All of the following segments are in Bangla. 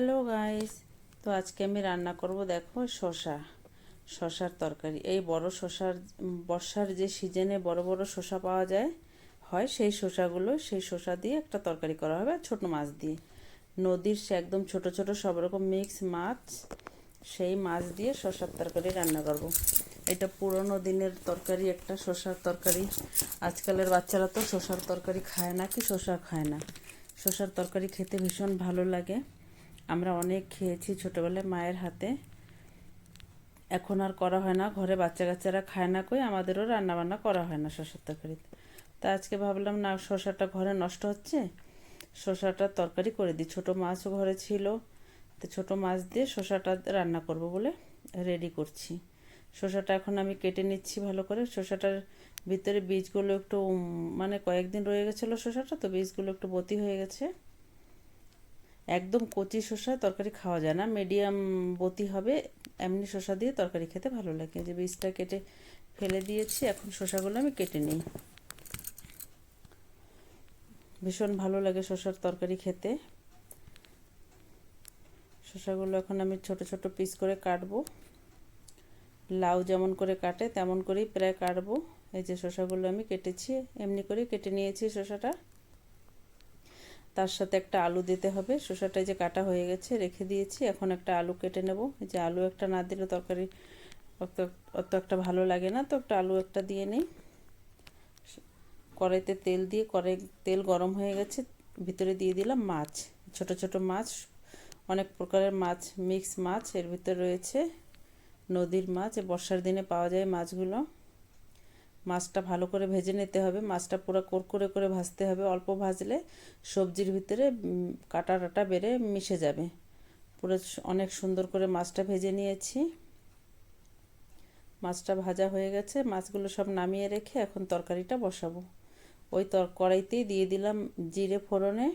হ্যালো গাইস, তো আজকে আমি রান্না করব দেখো শসার তরকারি। এই বড় শসার বর্ষার যে সিজনে বড় বড় শসা পাওয়া যায় সেই শসা দিয়ে একটা তরকারি করা হবে আর ছোট মাছ দিয়ে। নদীর সে একদম ছোট ছোট সব রকম মিক্স মাছ, সেই মাছ দিয়ে শসার তরকারি রান্না করব। এটা পুরনো দিনের তরকারি, একটা শসার তরকারি। আজকালের বাচ্চারা তো শসার তরকারি খায় না, কি শসা খায় না। শসার তরকারি খেতে ভীষণ ভালো লাগে। আমরা অনেক খেয়েছি ছোটোবেলায় মায়ের হাতে। এখন আর করা হয় না, ঘরে বাচ্চা কাচ্চারা খায় না, কই আমাদেরও রান্নাবান্না করা হয় না শসার তরকারিতে। তা আজকে ভাবলাম না, শসাটা ঘরে নষ্ট হচ্ছে, শসাটা তরকারি করে দিই। ছোটো মাছও ঘরে ছিল, তো ছোটো মাছ দিয়ে শসাটা রান্না করব বলে রেডি করছি। শসাটা এখন আমি কেটে নিচ্ছি ভালো করে। শসাটার ভিতরে বীজগুলো একটু মানে কয়েকদিন রয়ে গেছিলো শসাটা, তো বীজগুলো একটু বতি হয়ে গেছে। একদম কচি শসা তরকারি খাওয়া যায় না, মিডিয়াম বতি হবে, এমনি শসা দিয়ে তরকারি খেতে ভালো লাগে। যে বীজটা কেটে ফেলে দিয়েছি, এখন শসাগুলো আমি কেটে নিই। ভীষণ ভালো লাগে শসার তরকারি খেতে। শসাগুলো এখন আমি ছোট ছোট পিস করে কাটবো। লাউ যেমন করে কাটে তেমন করেই প্রায় কাটবো। এই যে শসাগুলো আমি কেটেছি, এমনি করে কেটে নিয়েছি শসাটা। তার সাথে একটা আলু দিতে হবে। শসাটা যে কাটা হয়ে গেছে রেখে দিয়েছি, এখন একটা আলু কেটে নেব। যে আলু একটা না দিলে তরকারি অত একটা ভালো লাগে না, তো একটা আলু একটা দিয়ে নিই। কড়াইতে তেল দিয়ে, তেল গরম হয়ে গেছে, ভিতরে দিয়ে দিলাম মাছ। ছোট ছোট মাছ, অনেক প্রকারের মাছ, মিক্স মাছ এর ভিতরে রয়েছে। নদীর মাছ, বর্ষার দিনে পাওয়া যায় মাছগুলো। মাছটা ভালো করে ভেজে নিতে হবে, মাছটা পুরো করকরে করে ভাজতে হবে। অল্প ভাজলে সবজির ভিতরে কাঁটা বেড়ে মিশে যাবে। পুরো অনেক সুন্দর করে মাছটা ভেজে নিয়েছি। মাছটা ভাজা হয়ে গেছে, মাছগুলো সব নামিয়ে রেখে এখন তরকারিটা বসাবো। ওই কড়াইতেই দিয়ে দিলাম জিরে ফোড়নে।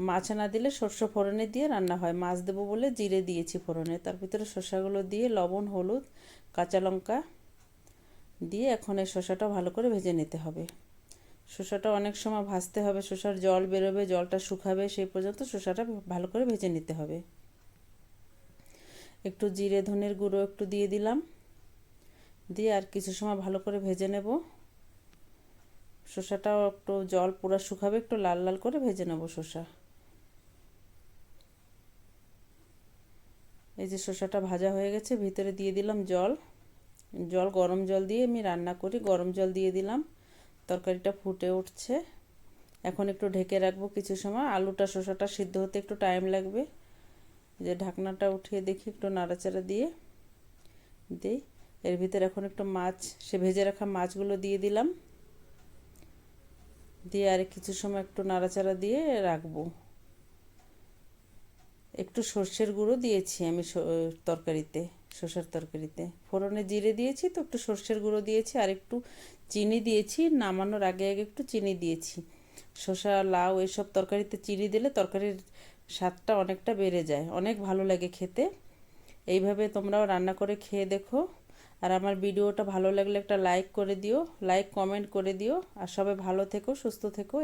মাছ না দিলে সর্ষে ফোড়নে দিয়ে রান্না হয়, মাছ দেবো বলে জিরে দিয়েছি ফোড়নে। তার ভিতরে শসাগুলো দিয়ে লবণ, হলুদ, কাঁচা লঙ্কা দিয়ে এখন এই শসাটা ভালো করে ভেজে নিতে হবে। শসাটা অনেক সময় ভাজতে হবে, শসার জল বেরোবে, জলটা শুকাবে, সেই পর্যন্ত শসাটা ভালো করে ভেজে নিতে হবে। একটু জিরে ধনের গুঁড়ো একটু দিয়ে দিলাম, দিয়ে আর কিছু সময় ভালো করে ভেজে নেব। শসাটাও একটু জল পুরো শুকাবে, একটু লাল লাল করে ভেজে নেব শসা। এই যে শসাটা ভাজা হয়ে গেছে, ভিতরে দিয়ে দিলাম জল। গরম জল দিয়ে আমি রান্না করি, গরম জল দিয়ে দিলাম। তরকারিটা ফুটে উঠছে, এখন একটু ঢেকে রাখবো কিছু সময়। আলুটা শসাটা সিদ্ধ হতে একটু টাইম লাগবে। যে ঢাকনাটা উঠিয়ে দেখি, একটু নাড়াচাড়া দিয়ে দিই। এর ভিতরে এখন একটু মাছ, সে ভেজে রাখা মাছগুলো দিয়ে দিলাম, দিয়ে আর কিছু সময় একটু নাড়াচাড়া দিয়ে রাখবো। একটু সর্ষের গুঁড়ো দিয়েছি আমি তরকারিতে, শসার তরকারিতে ফোড়নে জিরে দিয়েছি, তো একটু সর্ষের গুঁড়ো দিয়েছি, আর একটু চিনি দিয়েছি। নামানোর আগে আগে একটু চিনি দিয়েছি। শসা, লাউ এইসব তরকারিতে চিনি দিলে তরকারির স্বাদটা অনেকটা বেড়ে যায়, অনেক ভালো লাগে খেতে। এইভাবে তোমরাও রান্না করে খেয়ে দেখো। আর আমার ভিডিওটা ভালো লাগলে একটা লাইক করে দিও, লাইক কমেন্ট করে দিও। আর সবাই ভালো থেকো, সুস্থ থেকো।